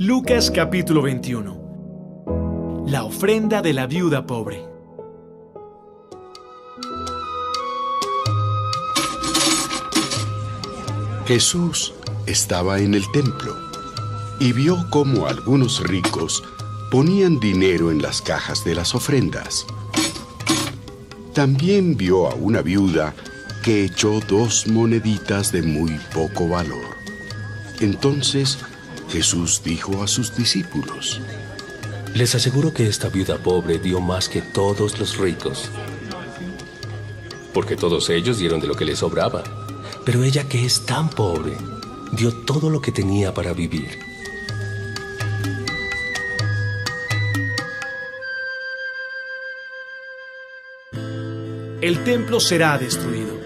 Lucas capítulo 21. La ofrenda de la viuda pobre. Jesús estaba en el templo y vio cómo algunos ricos ponían dinero en las cajas de las ofrendas. También vio a una viuda que echó 2 moneditas de muy poco valor. Entonces Jesús dijo a sus discípulos: Les aseguro que esta viuda pobre dio más que todos los ricos, porque todos ellos dieron de lo que les sobraba. Pero ella, que es tan pobre, dio todo lo que tenía para vivir. El templo será destruido.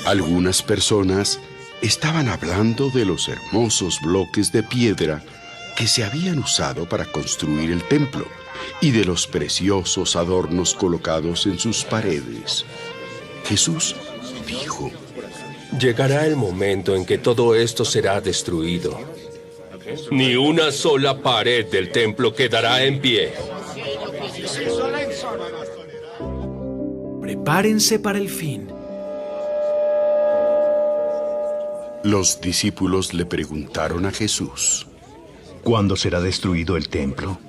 Algunas personas estaban hablando de los hermosos bloques de piedra que se habían usado para construir el templo y de los preciosos adornos colocados en sus paredes. Jesús dijo: Llegará el momento en que todo esto será destruido. Ni una sola pared del templo quedará en pie. Prepárense para el fin. Los discípulos le preguntaron a Jesús: ¿Cuándo será destruido el templo?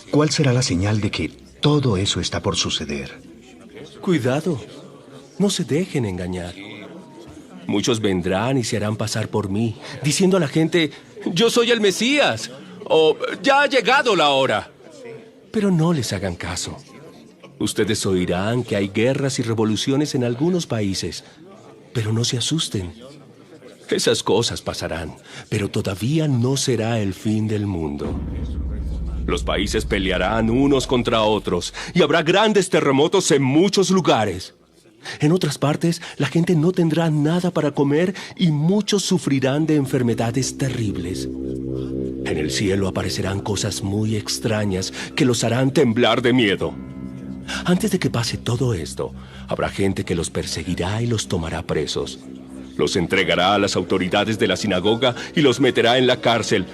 ¿Cuál será la señal de que todo eso está por suceder? Cuidado, no se dejen engañar. Muchos vendrán y se harán pasar por mí, diciendo a la gente: yo soy el Mesías, o ya ha llegado la hora. Pero no les hagan caso. Ustedes oirán que hay guerras y revoluciones en algunos países, pero no se asusten. Esas cosas pasarán, pero todavía no será el fin del mundo. Los países pelearán unos contra otros y habrá grandes terremotos en muchos lugares. En otras partes, la gente no tendrá nada para comer y muchos sufrirán de enfermedades terribles. En el cielo aparecerán cosas muy extrañas que los harán temblar de miedo. Antes de que pase todo esto, habrá gente que los perseguirá y los tomará presos. Los entregará a las autoridades de la sinagoga y los meterá en la cárcel.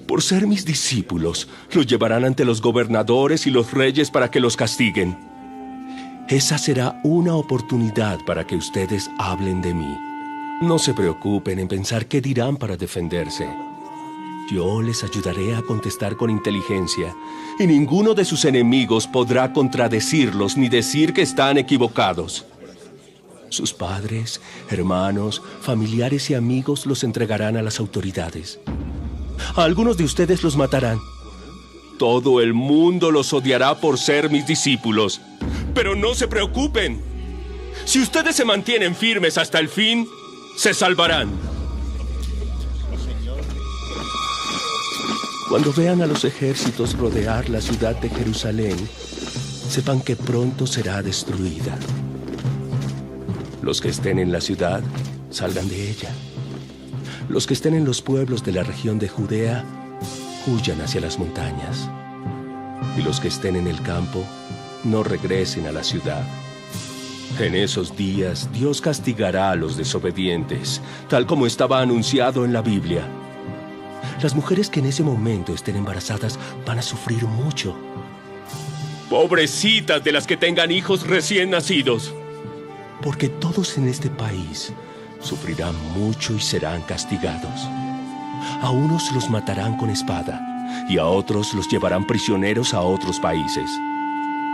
Por ser mis discípulos, los llevarán ante los gobernadores y los reyes para que los castiguen. Esa será una oportunidad para que ustedes hablen de mí. No se preocupen en pensar qué dirán para defenderse. Yo les ayudaré a contestar con inteligencia, y ninguno de sus enemigos podrá contradecirlos ni decir que están equivocados. Sus padres, hermanos, familiares y amigos los entregarán a las autoridades. A algunos de ustedes los matarán. Todo el mundo los odiará por ser mis discípulos. Pero no se preocupen. Si ustedes se mantienen firmes hasta el fin, se salvarán. Cuando vean a los ejércitos rodear la ciudad de Jerusalén, sepan que pronto será destruida. Los que estén en la ciudad, salgan de ella. Los que estén en los pueblos de la región de Judea, huyan hacia las montañas. Y los que estén en el campo, no regresen a la ciudad. En esos días, Dios castigará a los desobedientes, tal como estaba anunciado en la Biblia. Las mujeres que en ese momento estén embarazadas van a sufrir mucho. Pobrecitas de las que tengan hijos recién nacidos. Porque todos en este país sufrirán mucho y serán castigados. A unos los matarán con espada y a otros los llevarán prisioneros a otros países.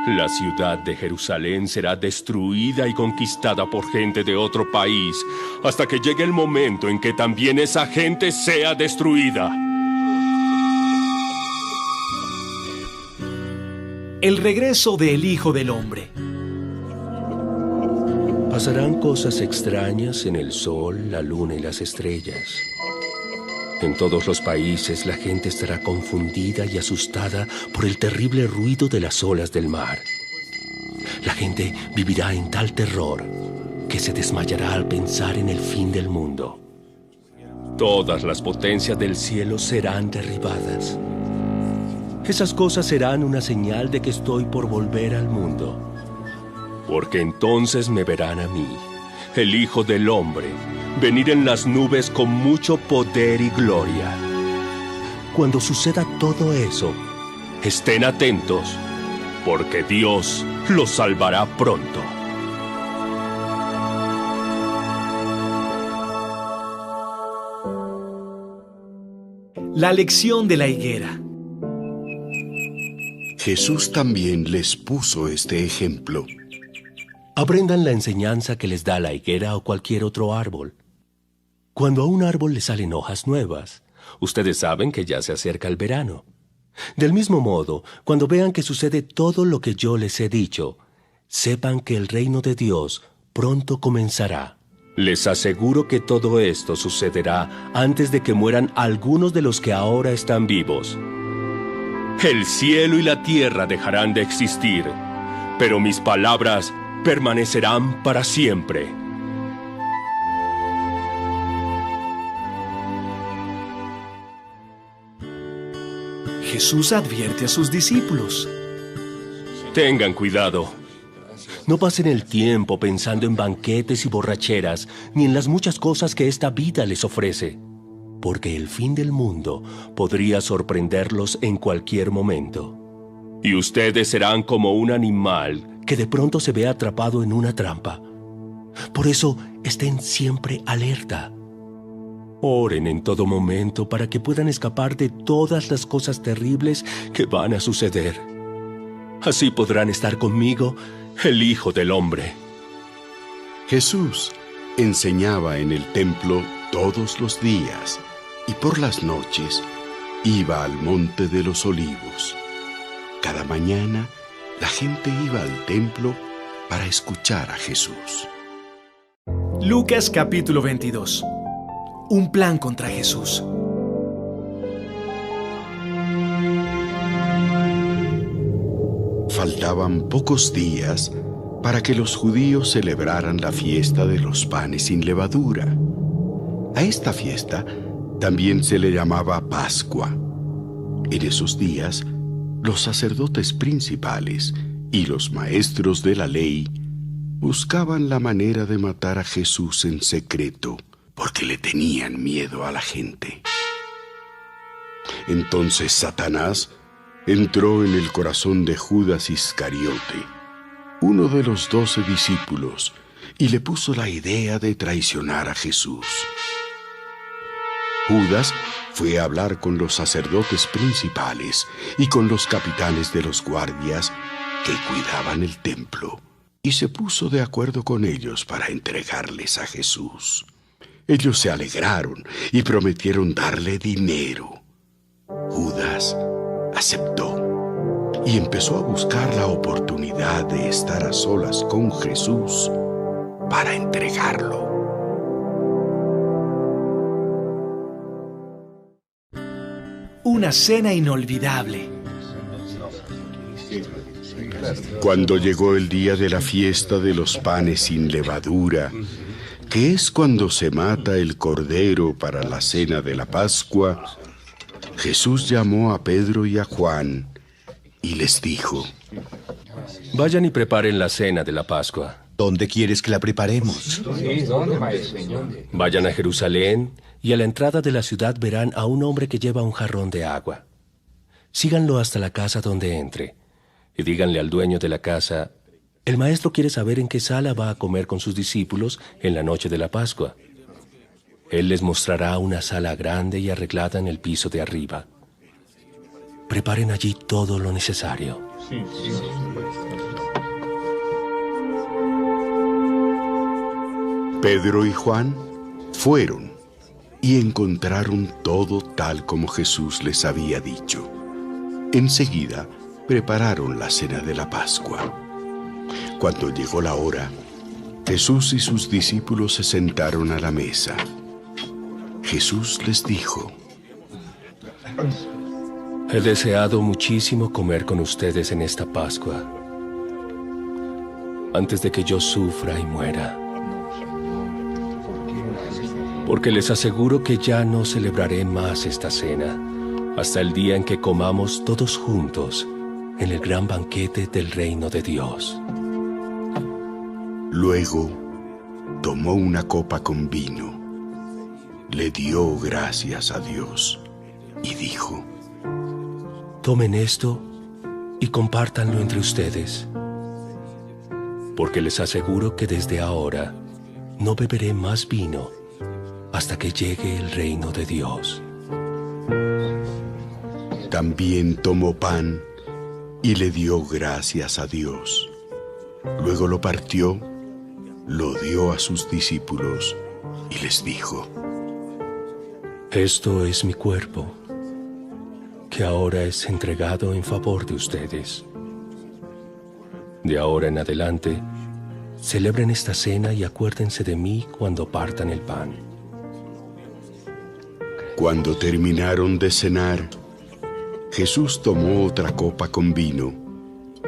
La ciudad de Jerusalén será destruida y conquistada por gente de otro país hasta que llegue el momento en que también esa gente sea destruida. El regreso del Hijo del Hombre. Pasarán cosas extrañas en el sol, la luna y las estrellas. En todos los países la gente estará confundida y asustada por el terrible ruido de las olas del mar. La gente vivirá en tal terror que se desmayará al pensar en el fin del mundo. Todas las potencias del cielo serán derribadas. Esas cosas serán una señal de que estoy por volver al mundo. Porque entonces me verán a mí, el Hijo del Hombre, venir en las nubes con mucho poder y gloria. Cuando suceda todo eso, estén atentos, porque Dios los salvará pronto. La lección de la higuera. Jesús también les puso este ejemplo. Aprendan la enseñanza que les da la higuera o cualquier otro árbol. Cuando a un árbol le salen hojas nuevas, ustedes saben que ya se acerca el verano. Del mismo modo, cuando vean que sucede todo lo que yo les he dicho, sepan que el reino de Dios pronto comenzará. Les aseguro que todo esto sucederá antes de que mueran algunos de los que ahora están vivos. El cielo y la tierra dejarán de existir, pero mis palabras permanecerán para siempre. Jesús advierte a sus discípulos. Tengan cuidado. No pasen el tiempo pensando en banquetes y borracheras, ni en las muchas cosas que esta vida les ofrece, porque el fin del mundo podría sorprenderlos en cualquier momento. Y ustedes serán como un animal que de pronto se ve atrapado en una trampa. Por eso, estén siempre alerta. Oren en todo momento para que puedan escapar de todas las cosas terribles que van a suceder. Así podrán estar conmigo, el Hijo del Hombre. Jesús enseñaba en el templo todos los días y por las noches iba al Monte de los Olivos. Cada mañana la gente iba al templo para escuchar a Jesús. Lucas capítulo 22. Un plan contra Jesús. Faltaban pocos días para que los judíos celebraran la fiesta de los panes sin levadura. A esta fiesta también se le llamaba Pascua. En esos días, los sacerdotes principales y los maestros de la ley buscaban la manera de matar a Jesús en secreto, porque le tenían miedo a la gente. Entonces Satanás entró en el corazón de Judas Iscariote, uno de los 12 discípulos, y le puso la idea de traicionar a Jesús. Judas fue a hablar con los sacerdotes principales y con los capitanes de los guardias que cuidaban el templo, y se puso de acuerdo con ellos para entregarles a Jesús. Ellos se alegraron y prometieron darle dinero. Judas aceptó y empezó a buscar la oportunidad de estar a solas con Jesús para entregarlo. Una cena inolvidable. Cuando llegó el día de la fiesta de los panes sin levadura, que es cuando se mata el cordero para la cena de la Pascua, Jesús llamó a Pedro y a Juan y les dijo: Vayan y preparen la cena de la Pascua. ¿Dónde quieres que la preparemos? Vayan a Jerusalén y a la entrada de la ciudad verán a un hombre que lleva un jarrón de agua. Síganlo hasta la casa donde entre y díganle al dueño de la casa: el maestro quiere saber en qué sala va a comer con sus discípulos en la noche de la Pascua. Él les mostrará una sala grande y arreglada en el piso de arriba. Preparen allí todo lo necesario. Pedro y Juan fueron y encontraron todo tal como Jesús les había dicho. Enseguida prepararon la cena de la Pascua. Cuando llegó la hora, Jesús y sus discípulos se sentaron a la mesa. Jesús les dijo: He deseado muchísimo comer con ustedes en esta Pascua, antes de que yo sufra y muera. Porque les aseguro que ya no celebraré más esta cena hasta el día en que comamos todos juntos en el gran banquete del reino de Dios. Luego tomó una copa con vino le dio gracias a Dios y dijo: Tomen esto y compártanlo entre ustedes, porque les aseguro que desde ahora no beberé más vino hasta que llegue el reino de Dios. También tomó pan y le dio gracias a Dios. Luego lo partió, lo dio a sus discípulos y les dijo: Esto es mi cuerpo, que ahora es entregado en favor de ustedes. De ahora en adelante, celebren esta cena y acuérdense de mí cuando partan el pan. Cuando terminaron de cenar, Jesús tomó otra copa con vino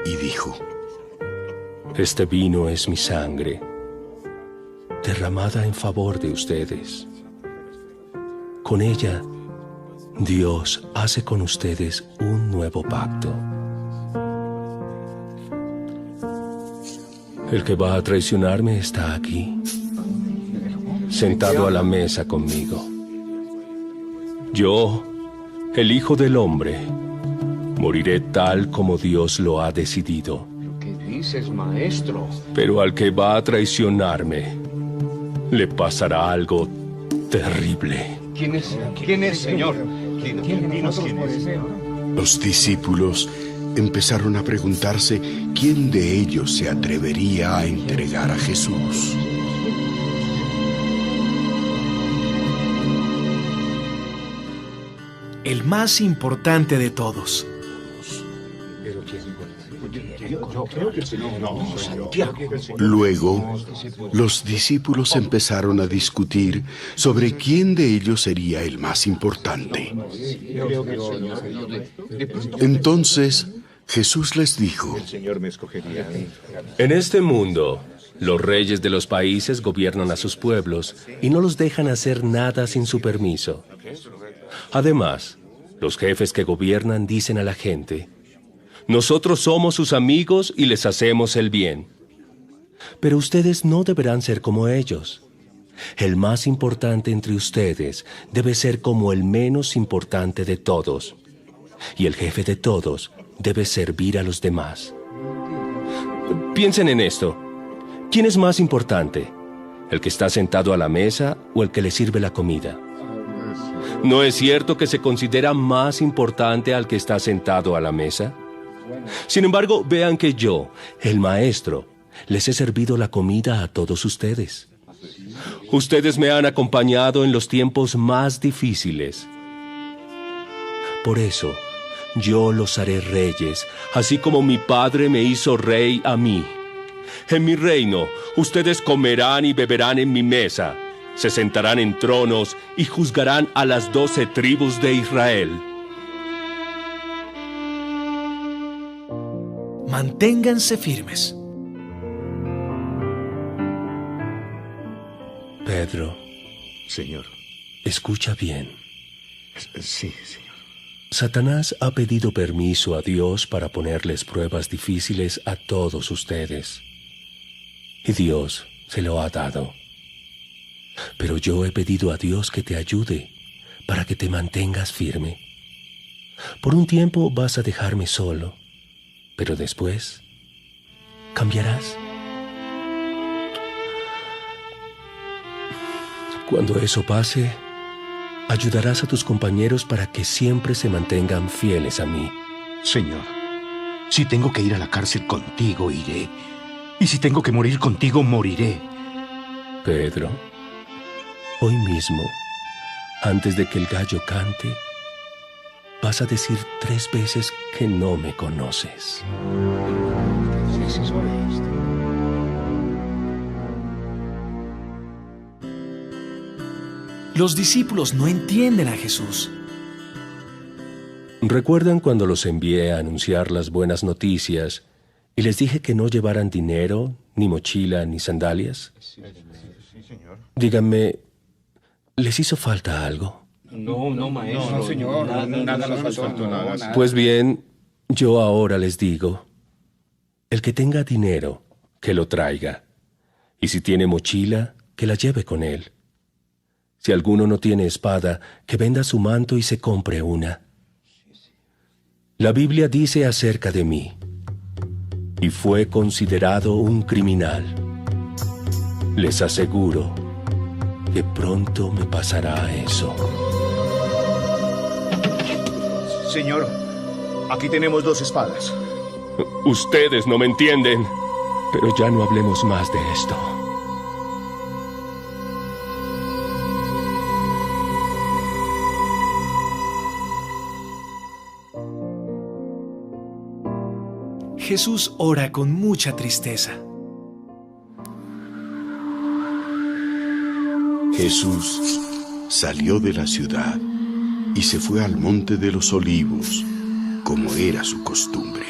y dijo: Este vino es mi sangre, derramada en favor de ustedes. Con ella, Dios hace con ustedes un nuevo pacto. El que va a traicionarme está aquí, sentado a la mesa conmigo. Yo, el Hijo del Hombre, moriré tal como Dios lo ha decidido. ¿Qué dices, maestro? Pero al que va a traicionarme, le pasará algo terrible. ¿Quién es, Señor? Los discípulos empezaron a preguntarse quién de ellos se atrevería a entregar a Jesús. El más importante de todos. Luego, los discípulos empezaron a discutir sobre quién de ellos sería el más importante. Entonces, Jesús les dijo: En este mundo, los reyes de los países gobiernan a sus pueblos y no los dejan hacer nada sin su permiso. Además, los jefes que gobiernan dicen a la gente: nosotros somos sus amigos y les hacemos el bien. Pero ustedes no deberán ser como ellos. El más importante entre ustedes debe ser como el menos importante de todos. Y el jefe de todos debe servir a los demás. Piensen en esto. ¿Quién es más importante? ¿El que está sentado a la mesa o el que le sirve la comida? ¿No es cierto que se considera más importante al que está sentado a la mesa? Sin embargo, vean que yo, el maestro, les he servido la comida a todos ustedes. Ustedes me han acompañado en los tiempos más difíciles. Por eso, yo los haré reyes, así como mi padre me hizo rey a mí. En mi reino, ustedes comerán y beberán en mi mesa, se sentarán en tronos y juzgarán a las 12 tribus de Israel. Manténganse firmes. Pedro, Señor. escucha bien. Sí, señor. Satanás ha pedido permiso a Dios para ponerles pruebas difíciles a todos ustedes. Y Dios se lo ha dado. Pero yo he pedido a Dios que te ayude para que te mantengas firme. Por un tiempo vas a dejarme solo, pero después cambiarás. Cuando eso pase, ayudarás a tus compañeros para que siempre se mantengan fieles a mí. Señor, si tengo que ir a la cárcel contigo, iré. Y si tengo que morir contigo, moriré. Pedro, hoy mismo, antes de que el gallo cante, vas a decir 3 veces que no me conoces. Los discípulos no entienden a Jesús. ¿Recuerdan cuando los envié a anunciar las buenas noticias y les dije que no llevaran dinero, ni mochila, ni sandalias? Díganme, ¿les hizo falta algo? No, maestro. No, señor. Nada nos faltó. Nada. Pues bien, yo ahora les digo, el que tenga dinero, que lo traiga. Y si tiene mochila, que la lleve con él. Si alguno no tiene espada, que venda su manto y se compre una. La Biblia dice acerca de mí: y fue considerado un criminal. Les aseguro que pronto me pasará eso. Señor, aquí tenemos 2 espadas. Ustedes no me entienden, pero ya no hablemos más de esto. Jesús ora con mucha tristeza. Jesús salió de la ciudad y se fue al monte de los Olivos, como era su costumbre.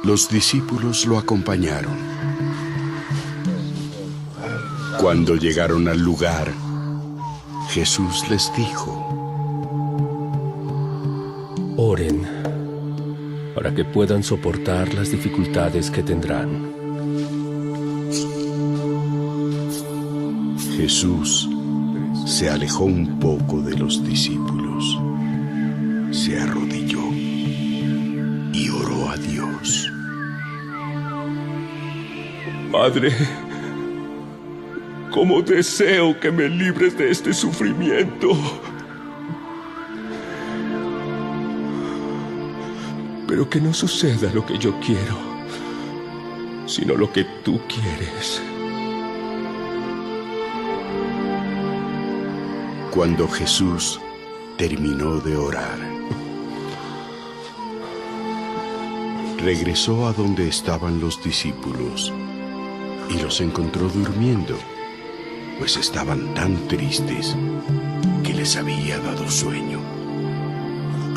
Los discípulos lo acompañaron. Cuando llegaron al lugar, Jesús les dijo: Oren para que puedan soportar las dificultades que tendrán. Jesús se alejó un poco de los discípulos, se arrodilló y oró a Dios. Padre, cómo deseo que me libres de este sufrimiento. Pero que no suceda lo que yo quiero, sino lo que tú quieres. Cuando Jesús terminó de orar, regresó a donde estaban los discípulos y los encontró durmiendo, pues estaban tan tristes que les había dado sueño.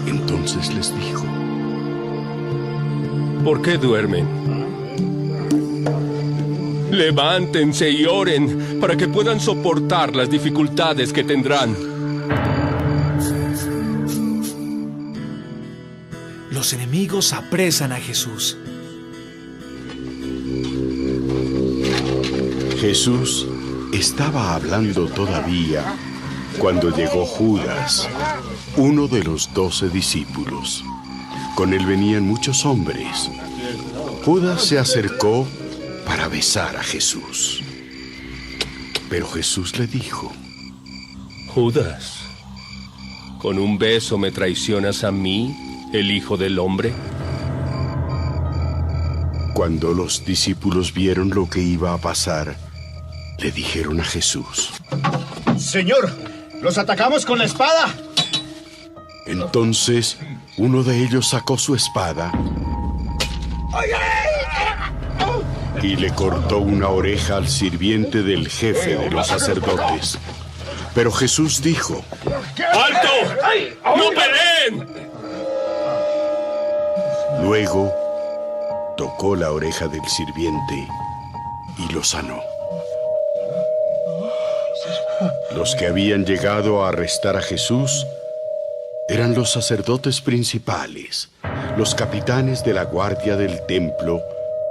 Entonces les dijo: ¿por qué duermen? Levántense y oren para que puedan soportar las dificultades que tendrán. Los enemigos apresan a Jesús. Jesús estaba hablando todavía cuando llegó Judas, uno de los 12 discípulos. Con él venían muchos hombres. Judas se acercó para besar a Jesús. Pero Jesús le dijo: Judas, ¿con un beso me traicionas a mí, el Hijo del Hombre? Cuando los discípulos vieron lo que iba a pasar, le dijeron a Jesús: Señor, los atacamos con la espada. Entonces uno de ellos sacó su espada y le cortó una oreja al sirviente del jefe de los sacerdotes. Pero Jesús dijo: ¡Alto! ¡No peleen! Luego tocó la oreja del sirviente y lo sanó. Los que habían llegado a arrestar a Jesús eran los sacerdotes principales, los capitanes de la guardia del templo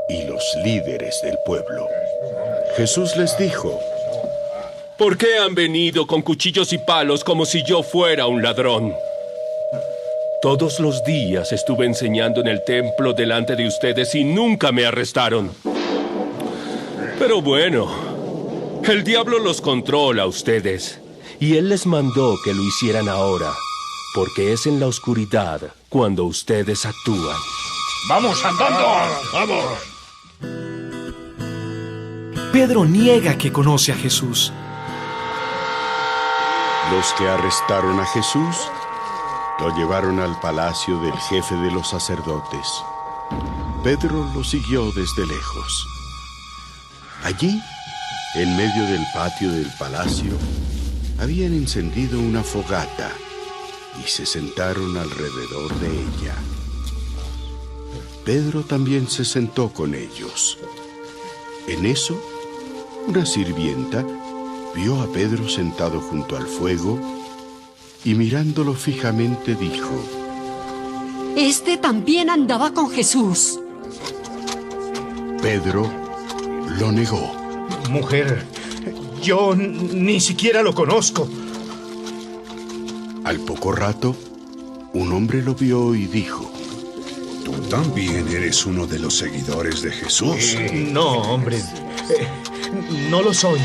y los líderes del pueblo. Jesús les dijo: ¿por qué han venido con cuchillos y palos como si yo fuera un ladrón? Todos los días estuve enseñando en el templo delante de ustedes y nunca me arrestaron. Pero bueno, el diablo los controla a ustedes y él les mandó que lo hicieran ahora, porque es en la oscuridad cuando ustedes actúan. ¡Vamos andando! ¡Vamos! Pedro niega que conoce a Jesús. Los que arrestaron a Jesús lo llevaron al palacio del jefe de los sacerdotes. Pedro lo siguió desde lejos. Allí, en medio del patio del palacio, habían encendido una fogata y se sentaron alrededor de ella. Pedro también se sentó con ellos. En eso, una sirvienta vio a Pedro sentado junto al fuego y mirándolo fijamente dijo: Este también andaba con Jesús. Pedro lo negó. Mujer, Yo ni siquiera lo conozco. Al poco rato, un hombre lo vio y dijo: ¿Tú también eres uno de los seguidores de Jesús? No, hombre. No lo soy.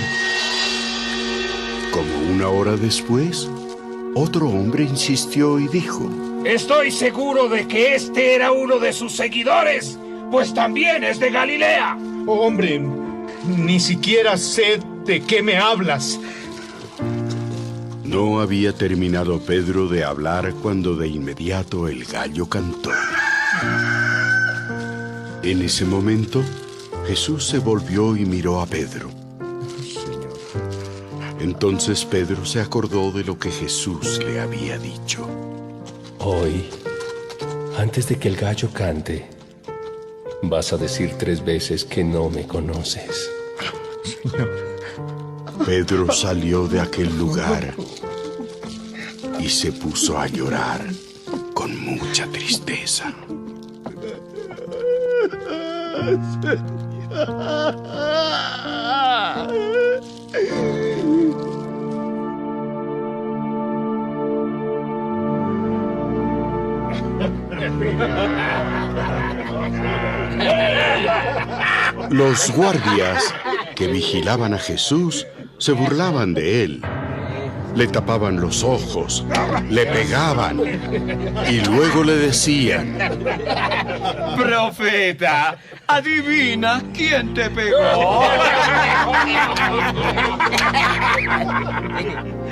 Como una hora después, otro hombre insistió y dijo: Estoy seguro de que este era uno de sus seguidores, pues también es de Galilea. Hombre, ni siquiera sé de qué me hablas. No había terminado Pedro de hablar cuando de inmediato el gallo cantó. En ese momento, Jesús se volvió y miró a Pedro. Entonces Pedro se acordó de lo que Jesús le había dicho. Hoy, antes de que el gallo cante, vas a decir 3 veces que no me conoces. Pedro salió de aquel lugar y se puso a llorar con mucha tristeza. Los guardias que vigilaban a Jesús se burlaban de él. Le tapaban los ojos, le pegaban y luego le decían: Profeta, adivina quién te pegó.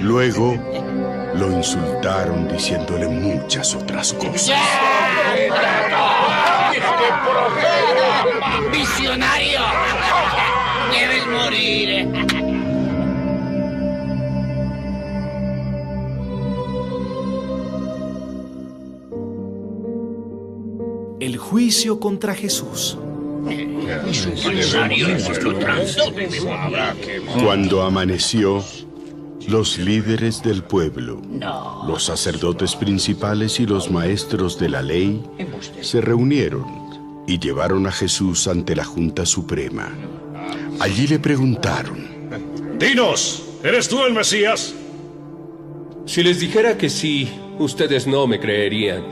Luego lo insultaron diciéndole muchas otras cosas. ¡Visionario! ¡Debes morir! El juicio contra Jesús. Cuando amaneció, los líderes del pueblo, los sacerdotes principales y los maestros de la ley se reunieron y llevaron a Jesús ante la Junta Suprema. Allí le preguntaron: Dinos, ¿eres tú el Mesías? Si les dijera que sí, ustedes no me creerían.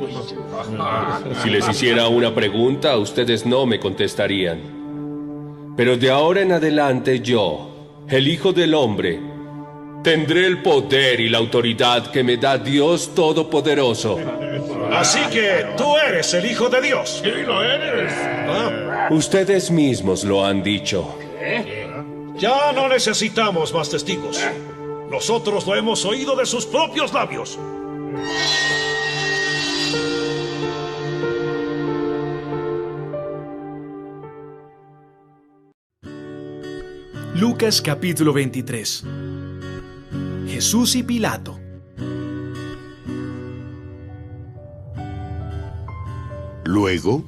Si les hiciera una pregunta, ustedes no me contestarían. Pero de ahora en adelante yo, el Hijo del Hombre, tendré el poder y la autoridad que me da Dios Todopoderoso. Así que tú eres el Hijo de Dios. Sí, lo eres. Ustedes mismos lo han dicho. Ya no necesitamos más testigos. Nosotros lo hemos oído de sus propios labios. Lucas capítulo 23. Jesús y Pilato. Luego,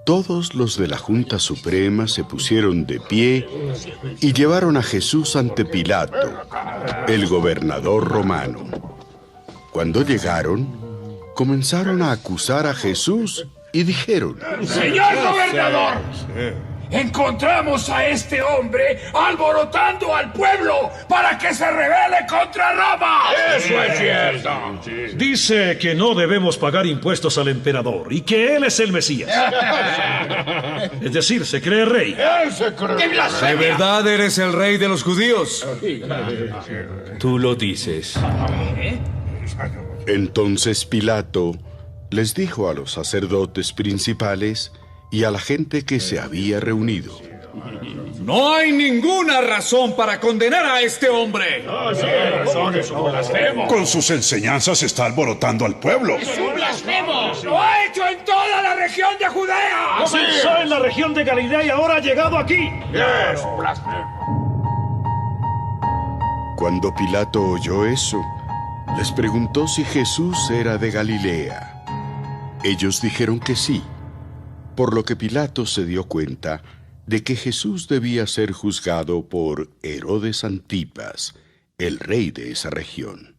todos los de la Junta Suprema se pusieron de pie y llevaron a Jesús ante Pilato, el gobernador romano. Cuando llegaron, comenzaron a acusar a Jesús y dijeron: ¡Señor gobernador! Encontramos a este hombre alborotando al pueblo para que se rebele contra Roma. ¡Eso es cierto! Dice que no debemos pagar impuestos al emperador y que él es el Mesías. Es decir, se cree rey. ¡Él se cree! ¿De verdad eres el rey de los judíos? Tú lo dices. Entonces Pilato les dijo a los sacerdotes principales y a la gente que se había reunido: No hay ninguna razón para condenar a este hombre. Con sus enseñanzas está alborotando al pueblo. ¡Es un blasfemo! ¡Lo ha hecho en toda la región de Judea! Comenzó en la región de Galilea y ahora ha llegado aquí. ¡Es un blasfemo! Cuando Pilato oyó eso, les preguntó si Jesús era de Galilea. Ellos dijeron que sí, por lo que Pilato se dio cuenta de que Jesús debía ser juzgado por Herodes Antipas, el rey de esa región.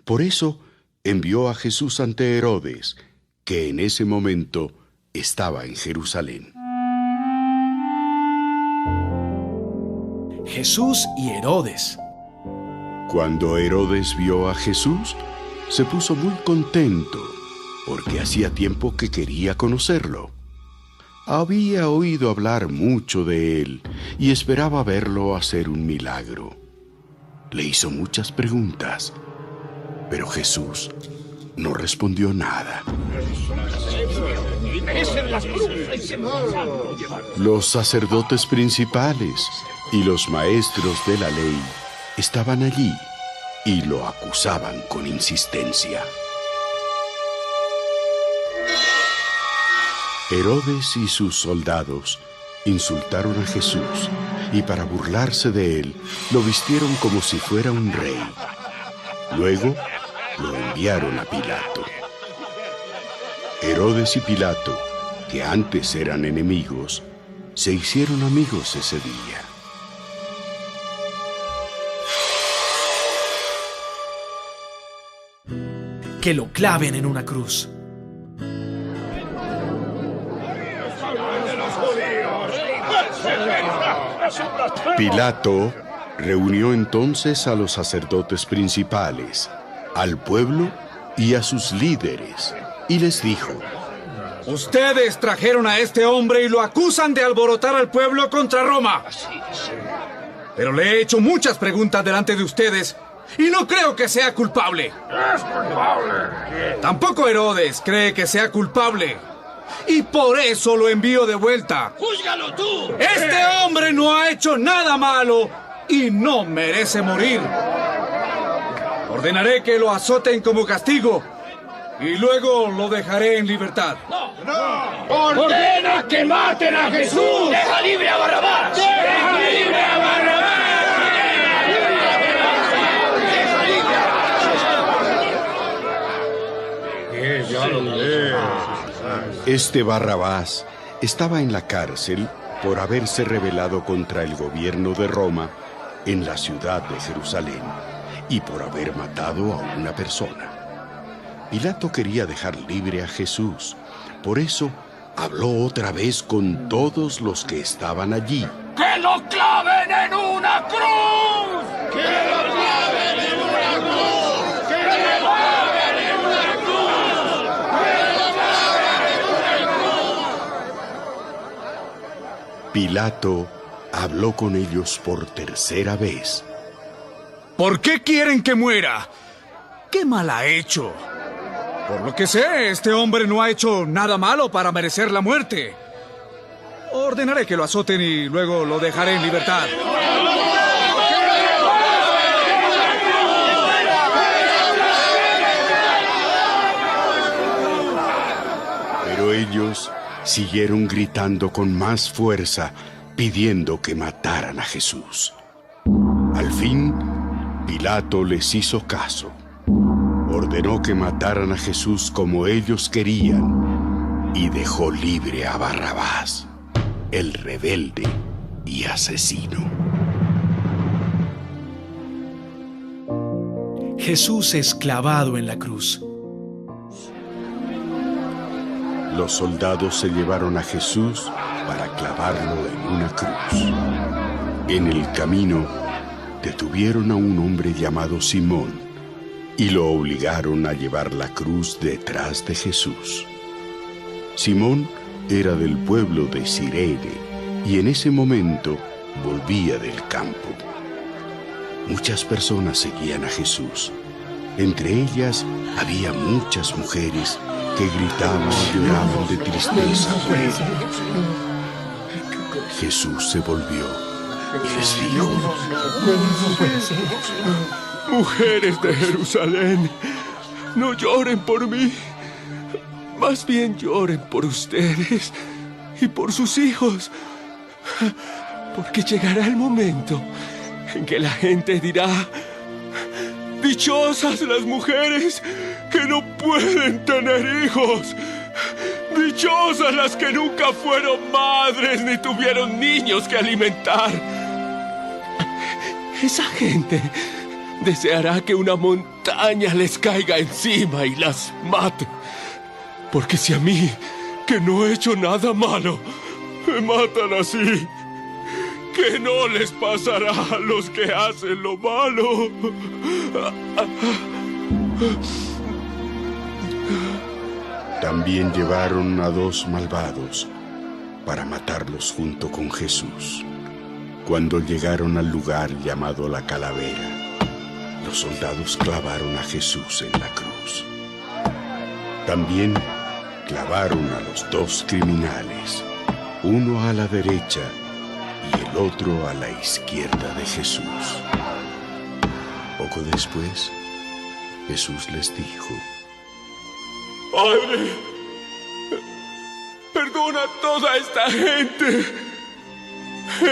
Por eso envió a Jesús ante Herodes, que en ese momento estaba en Jerusalén. Jesús y Herodes. Cuando Herodes vio a Jesús, se puso muy contento, porque hacía tiempo que quería conocerlo. Había oído hablar mucho de él y esperaba verlo hacer un milagro. Le hizo muchas preguntas, pero Jesús no respondió nada. Los sacerdotes principales y los maestros de la ley estaban allí y lo acusaban con insistencia. Herodes y sus soldados insultaron a Jesús y para burlarse de él lo vistieron como si fuera un rey. Luego lo enviaron a Pilato. Herodes y Pilato, que antes eran enemigos, se hicieron amigos ese día. Que lo claven en una cruz. Pilato reunió entonces a los sacerdotes principales, al pueblo y a sus líderes, y les dijo: Ustedes trajeron a este hombre y lo acusan de alborotar al pueblo contra Roma. Pero le he hecho muchas preguntas delante de ustedes y no creo que sea culpable. ¡Es culpable! Tampoco Herodes cree que sea culpable. Y por eso lo envío de vuelta. ¡Júzgalo tú! Este hombre no ha hecho nada malo y no merece morir. Ordenaré que lo azoten como castigo y luego lo dejaré en libertad. ¡Ordena que maten a Jesús! ¡Deja libre a Barrabás! ¡Deja libre a Barrabás! Este Barrabás estaba en la cárcel por haberse rebelado contra el gobierno de Roma en la ciudad de Jerusalén y por haber matado a una persona. Pilato quería dejar libre a Jesús, por eso habló otra vez con todos los que estaban allí. ¡Que lo claven en una cruz! ¡Que lo claven en una cruz! ¡Que lo claven en una cruz! ¡Que lo claven en una cruz! Pilato habló con ellos por tercera vez. ¿Por qué quieren que muera? ¿Qué mal ha hecho? Por lo que sé, este hombre no ha hecho nada malo para merecer la muerte. Ordenaré que lo azoten y luego lo dejaré en libertad. Pero ellos siguieron gritando con más fuerza, pidiendo que mataran a Jesús. Al fin, Pilato les hizo caso. Ordenó que mataran a Jesús como ellos querían y dejó libre a Barrabás, el rebelde y asesino. Jesús es clavado en la cruz. Los soldados se llevaron a Jesús para clavarlo en una cruz. En el camino, detuvieron a un hombre llamado Simón y lo obligaron a llevar la cruz detrás de Jesús. Simón era del pueblo de Cirene y en ese momento volvía del campo. Muchas personas seguían a Jesús. Entre ellas había muchas mujeres que gritaban y lloraban de tristeza. Jesús se volvió y les dijo: Mujeres de Jerusalén, no lloren por mí, más bien lloren por ustedes y por sus hijos, porque llegará el momento en que la gente dirá: dichosas las mujeres que no pueden tener hijos, dichosas las que nunca fueron madres ni tuvieron niños que alimentar. Esa gente deseará que una montaña les caiga encima y las mate. Porque si a mí, que no he hecho nada malo, me matan así, que no les pasará a los que hacen lo malo. También llevaron a 2 malvados para matarlos junto con Jesús. Cuando llegaron al lugar llamado la Calavera, los soldados clavaron a Jesús en la cruz. También clavaron a los 2 criminales, uno a la derecha y el otro a la izquierda de Jesús. Poco después, Jesús les dijo: Padre, perdona a toda esta gente.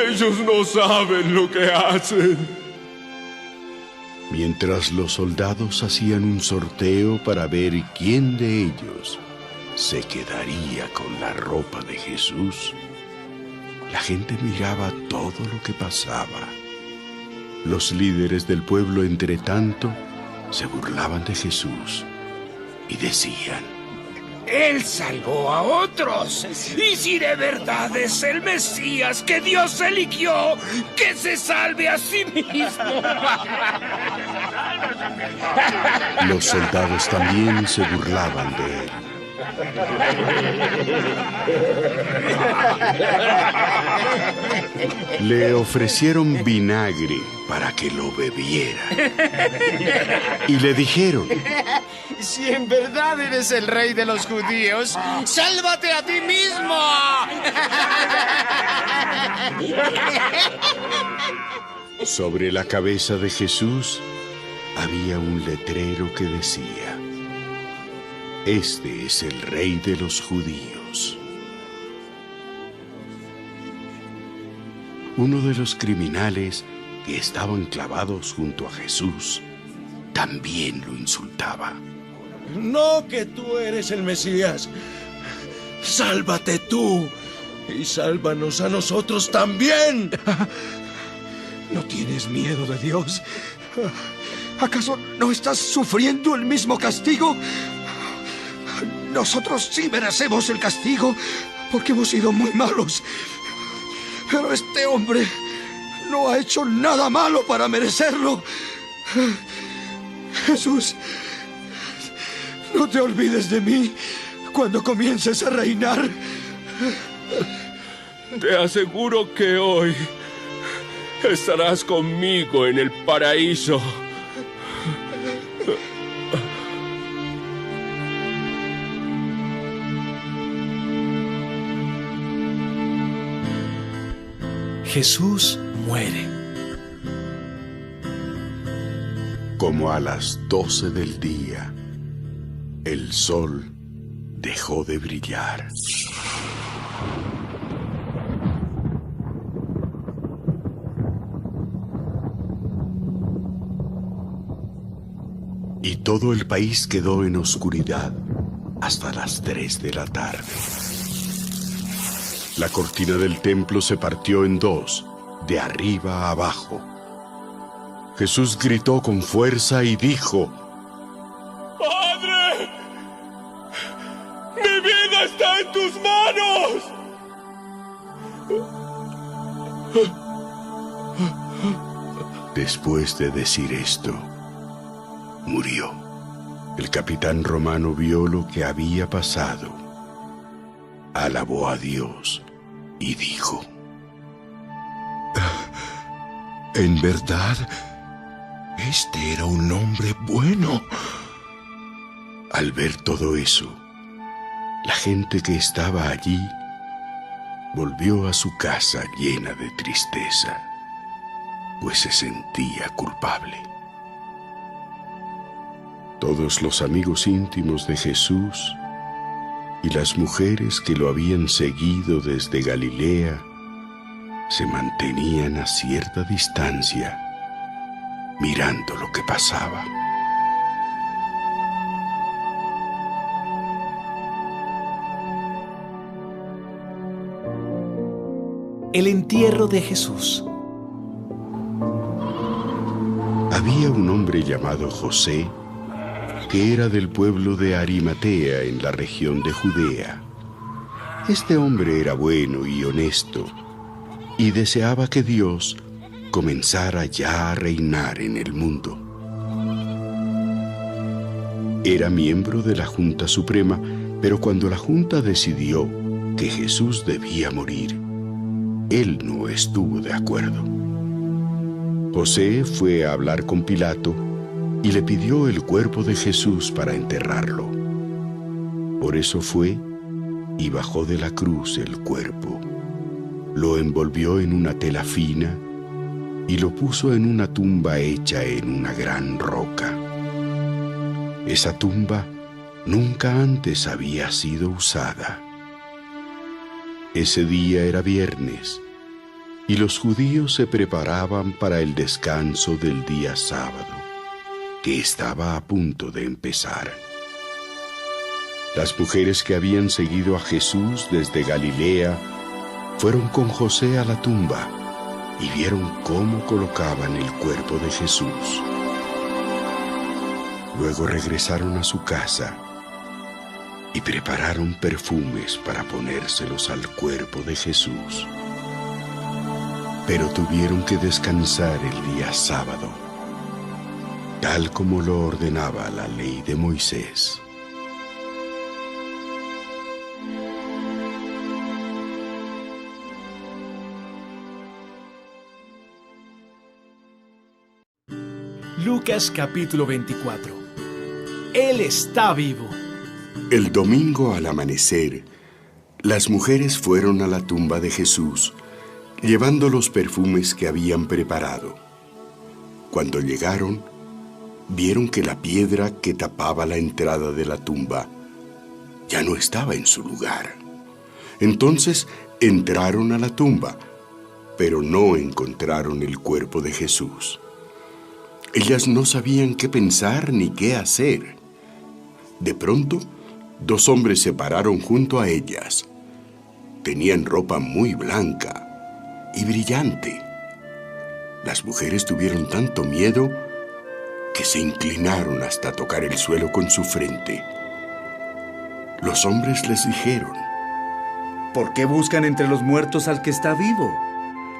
Ellos no saben lo que hacen. Mientras los soldados hacían un sorteo para ver quién de ellos se quedaría con la ropa de Jesús, la gente miraba todo lo que pasaba. Los líderes del pueblo, entre tanto, se burlaban de Jesús y decían: Él salvó a otros. Y si de verdad es el Mesías que Dios eligió, que se salve a sí mismo. Los soldados también se burlaban de él. Le ofrecieron vinagre para que lo bebiera. Y le dijeron: Si en verdad eres el rey de los judíos, ¡sálvate a ti mismo! Sobre la cabeza de Jesús había un letrero que decía: Este es el rey de los judíos. Uno de los criminales que estaban clavados junto a Jesús también lo insultaba. No que tú eres el Mesías. Sálvate tú y sálvanos a nosotros también. ¿No tienes miedo de Dios? ¿Acaso no estás sufriendo el mismo castigo? Nosotros sí merecemos el castigo porque hemos sido muy malos. Pero este hombre no ha hecho nada malo para merecerlo. Jesús, no te olvides de mí cuando comiences a reinar. Te aseguro que hoy estarás conmigo en el paraíso. Jesús muere. Como a las 12 del día, el sol dejó de brillar. Y todo el país quedó en oscuridad hasta las 3 de la tarde. La cortina del templo se partió en 2, de arriba a abajo. Jesús gritó con fuerza y dijo: ¡Padre! ¡Mi vida está en tus manos! Después de decir esto, murió. El capitán romano vio lo que había pasado, alabó a Dios y dijo: En verdad, este era un hombre bueno. Al ver todo eso, la gente que estaba allí volvió a su casa llena de tristeza, pues se sentía culpable. Todos los amigos íntimos de Jesús y las mujeres que lo habían seguido desde Galilea se mantenían a cierta distancia, mirando lo que pasaba. El entierro de Jesús. Había un hombre llamado José, que era del pueblo de Arimatea en la región de Judea. Este hombre era bueno y honesto, y deseaba que Dios comenzara ya a reinar en el mundo. Era miembro de la Junta Suprema, pero cuando la Junta decidió que Jesús debía morir, él no estuvo de acuerdo. José fue a hablar con Pilato y le pidió el cuerpo de Jesús para enterrarlo. Por eso fue y bajó de la cruz el cuerpo, lo envolvió en una tela fina y lo puso en una tumba hecha en una gran roca. Esa tumba nunca antes había sido usada. Ese día era viernes y los judíos se preparaban para el descanso del día sábado, que estaba a punto de empezar. Las mujeres que habían seguido a Jesús desde Galilea fueron con José a la tumba y vieron cómo colocaban el cuerpo de Jesús. Luego regresaron a su casa y prepararon perfumes para ponérselos al cuerpo de Jesús. Pero tuvieron que descansar el día sábado, tal como lo ordenaba la ley de Moisés. Lucas capítulo 24. Él está vivo. El domingo al amanecer, las mujeres fueron a la tumba de Jesús, llevando los perfumes que habían preparado. Cuando llegaron, vieron que la piedra que tapaba la entrada de la tumba ya no estaba en su lugar. Entonces entraron a la tumba, pero no encontraron el cuerpo de Jesús. Ellas no sabían qué pensar ni qué hacer. De pronto, dos hombres se pararon junto a ellas. Tenían ropa muy blanca y brillante. Las mujeres tuvieron tanto miedo que se inclinaron hasta tocar el suelo con su frente. Los hombres les dijeron: ¿por qué buscan entre los muertos al que está vivo?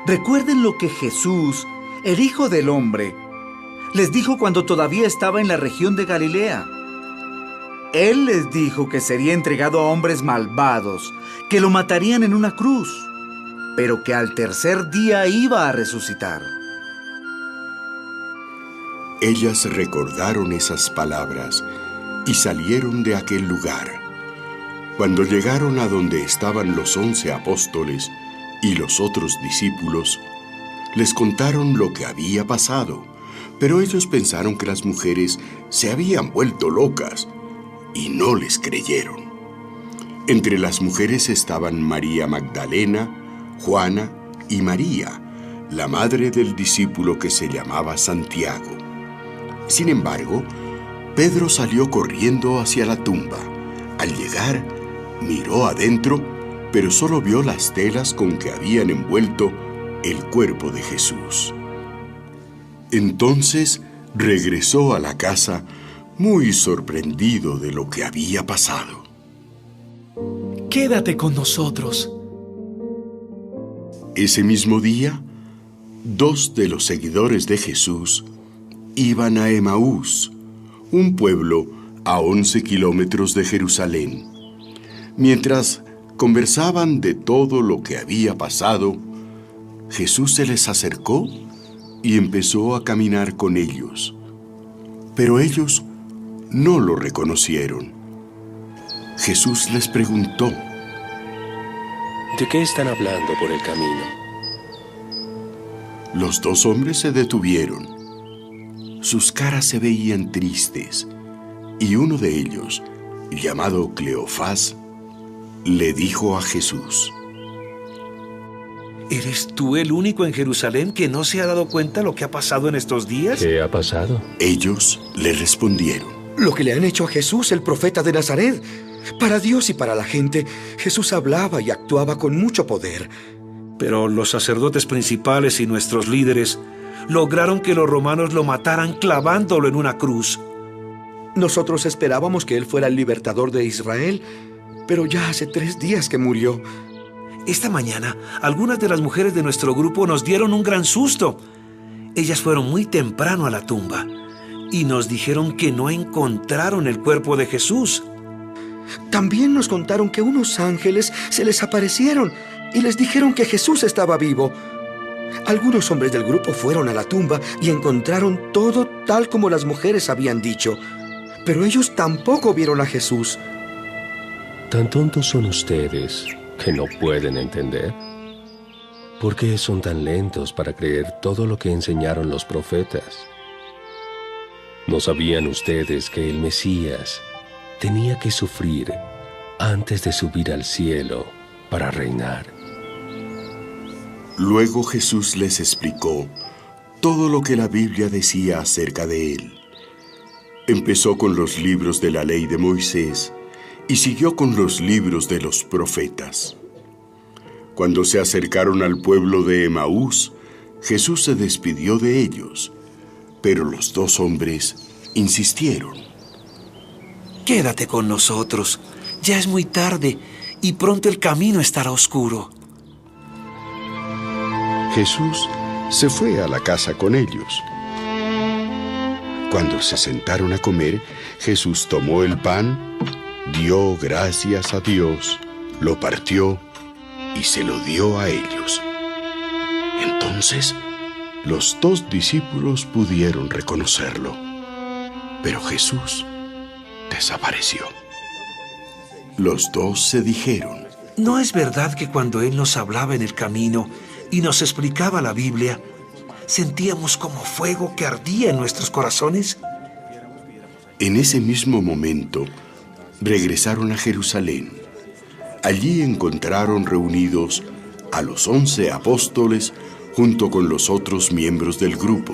Recuerden lo que Jesús, el Hijo del Hombre, les dijo cuando todavía estaba en la región de Galilea. Él les dijo que sería entregado a hombres malvados, que lo matarían en una cruz, pero que al tercer día iba a resucitar. Ellas recordaron esas palabras y salieron de aquel lugar. Cuando llegaron a donde estaban los 11 apóstoles y los otros discípulos, les contaron lo que había pasado, pero ellos pensaron que las mujeres se habían vuelto locas y no les creyeron. Entre las mujeres estaban María Magdalena, Juana y María, la madre del discípulo que se llamaba Santiago. Sin embargo, Pedro salió corriendo hacia la tumba. Al llegar, miró adentro, pero solo vio las telas con que habían envuelto el cuerpo de Jesús. Entonces regresó a la casa muy sorprendido de lo que había pasado. Quédate con nosotros. Ese mismo día, dos de los seguidores de Jesús iban a Emaús, un pueblo a 11 kilómetros de Jerusalén. Mientras conversaban de todo lo que había pasado, Jesús se les acercó y empezó a caminar con ellos. Pero ellos no lo reconocieron. Jesús les preguntó: ¿de qué están hablando por el camino? Los dos hombres se detuvieron. Sus caras se veían tristes, y uno de ellos, llamado Cleofás, le dijo a Jesús: ¿eres tú el único en Jerusalén que no se ha dado cuenta de lo que ha pasado en estos días? ¿Qué ha pasado? Ellos le respondieron: lo que le han hecho a Jesús, el profeta de Nazaret. Para Dios y para la gente, Jesús hablaba y actuaba con mucho poder. Pero los sacerdotes principales y nuestros líderes lograron que los romanos lo mataran clavándolo en una cruz. Nosotros esperábamos que él fuera el libertador de Israel, pero ya hace 3 días que murió. Esta mañana, algunas de las mujeres de nuestro grupo nos dieron un gran susto. Ellas fueron muy temprano a la tumba y nos dijeron que no encontraron el cuerpo de Jesús. También nos contaron que unos ángeles se les aparecieron y les dijeron que Jesús estaba vivo. Algunos hombres del grupo fueron a la tumba y encontraron todo tal como las mujeres habían dicho, pero ellos tampoco vieron a Jesús. ¿Tan tontos son ustedes que no pueden entender? ¿Por qué son tan lentos para creer todo lo que enseñaron los profetas? ¿No sabían ustedes que el Mesías tenía que sufrir antes de subir al cielo para reinar? Luego Jesús les explicó todo lo que la Biblia decía acerca de él. Empezó con los libros de la ley de Moisés y siguió con los libros de los profetas. Cuando se acercaron al pueblo de Emaús, Jesús se despidió de ellos, pero los dos hombres insistieron. Quédate con nosotros, ya es muy tarde y pronto el camino estará oscuro. Jesús se fue a la casa con ellos. Cuando se sentaron a comer, Jesús tomó el pan, dio gracias a Dios, lo partió y se lo dio a ellos. Entonces, los dos discípulos pudieron reconocerlo, pero Jesús desapareció. Los dos se dijeron: ¿No es verdad que cuando Él nos hablaba en el camino y nos explicaba la Biblia, sentíamos como fuego que ardía en nuestros corazones? En ese mismo momento, regresaron a Jerusalén. Allí encontraron reunidos a los 11 apóstoles junto con los otros miembros del grupo.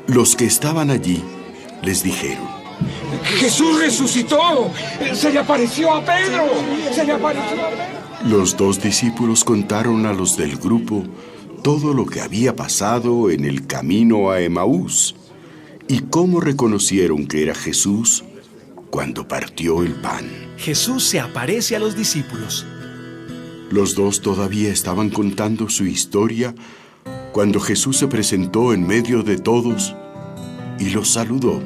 Los que estaban allí les dijeron: ¡Jesús resucitó! ¡Se le apareció a Pedro! ¡Se le apareció a Pedro! Los dos discípulos contaron a los del grupo todo lo que había pasado en el camino a Emaús y cómo reconocieron que era Jesús cuando partió el pan. Jesús se aparece a los discípulos. Los dos todavía estaban contando su historia cuando Jesús se presentó en medio de todos y los saludó.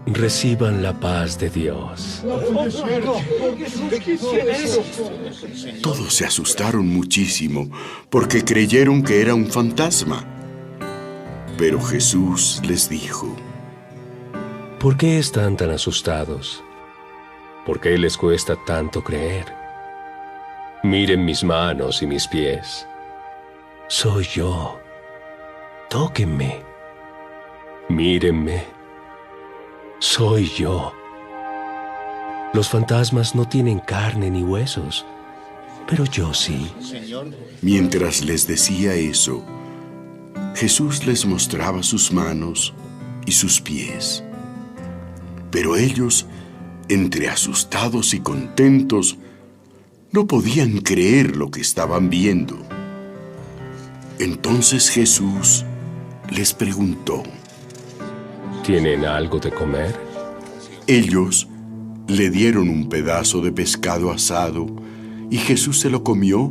Reciban la paz de Dios. Todos se asustaron muchísimo porque creyeron que era un fantasma. Pero Jesús les dijo: ¿Por qué están tan asustados? ¿Por qué les cuesta tanto creer? Miren mis manos y mis pies. Soy yo. Tóquenme. Mírenme. Soy yo. Los fantasmas no tienen carne ni huesos, pero yo sí. Mientras les decía eso, Jesús les mostraba sus manos y sus pies. Pero ellos, entre asustados y contentos, no podían creer lo que estaban viendo. Entonces Jesús les preguntó: ¿Tienen algo de comer? Ellos le dieron un pedazo de pescado asado y Jesús se lo comió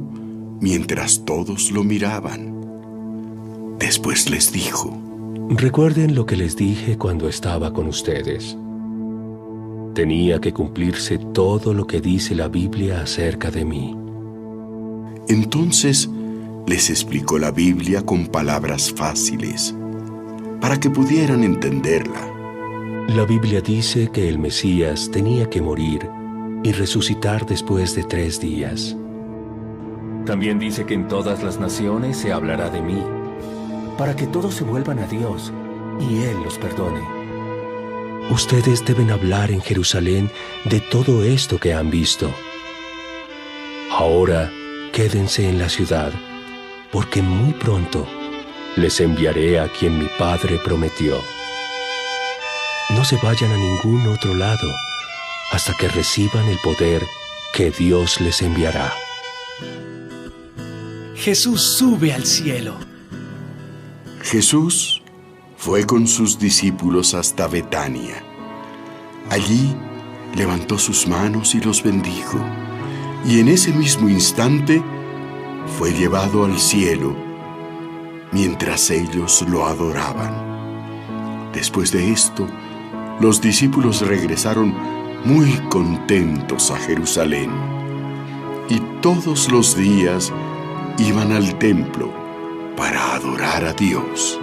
mientras todos lo miraban. Después les dijo: Recuerden lo que les dije cuando estaba con ustedes. Tenía que cumplirse todo lo que dice la Biblia acerca de mí. Entonces les explicó la Biblia con palabras fáciles, para que pudieran entenderla. La Biblia dice que el Mesías tenía que morir y resucitar después de 3 días. También dice que en todas las naciones se hablará de mí, para que todos se vuelvan a Dios y Él los perdone. Ustedes deben hablar en Jerusalén de todo esto que han visto. Ahora quédense en la ciudad, porque muy pronto les enviaré a quien mi Padre prometió. No se vayan a ningún otro lado hasta que reciban el poder que Dios les enviará. Jesús sube al cielo. Jesús fue con sus discípulos hasta Betania. Allí levantó sus manos y los bendijo. y en ese mismo instante fue llevado al cielo mientras ellos lo adoraban. Después de esto, los discípulos regresaron muy contentos a Jerusalén y todos los días iban al templo para adorar a Dios.